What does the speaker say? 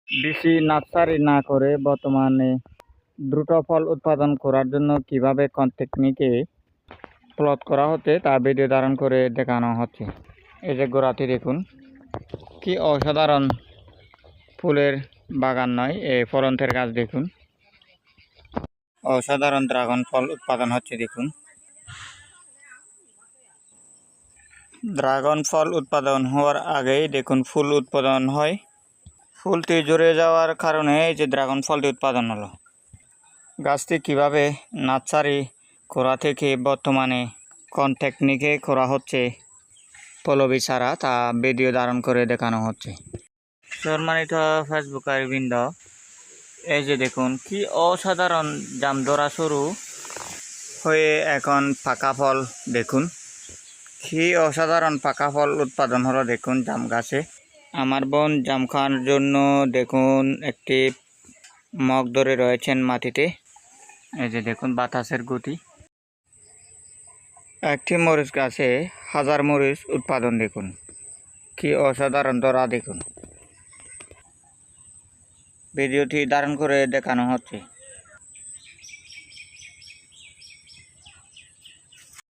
বেশি নার্সারি না করে বর্তমানে দ্রুত ফল উৎপাদন করার জন্য কিভাবে কোন টেকনিকে প্লট করা হচ্ছে তা ভিডিও ধারণ করে দেখানো হচ্ছে। এই যে গোড়াটি দেখুন, কি অসাধারণ ফুলের বাগান নয়, এই ফলন্তের গাছ দেখুন, অসাধারণ ড্রাগন ফল উৎপাদন হচ্ছে। দেখুন, ড্রাগন ফল উৎপাদন হওয়ার আগেই দেখুন ফুল উৎপাদন হয়। ফুলটি ঝরে যাওয়ার কারণে এই যে ড্রাগন ফলটি উৎপাদন হলো। গাছটি কিভাবে নার্সারি করা থেকে বর্তমানে কোন টেকনিকে করা হচ্ছে পলবি ছাড়া তা ভিডিও ধারণ করে দেখানো হচ্ছে। সম্মানিত ফেসবুকার বৃন্দ, এই যে দেখুন কি অসাধারণ জাম ধরা শুরু হয়ে এখন পাকা ফল দেখুন, কি অসাধারণ পাকা ফল উৎপাদন হলো দেখুন জাম গাছে। আমার বোন জাম খাওয়ার জন্য দেখুন একটি মগ ধরে রয়েছেন মাটিতে। এই যে দেখুন বাতাসের গতি, একটি মরিচ গাছে হাজার মরিচ উৎপাদন দেখুন, কি অসাধারণ ধরা দেখুন। ভিডিওটি ধারণ করে দেখানো হচ্ছে।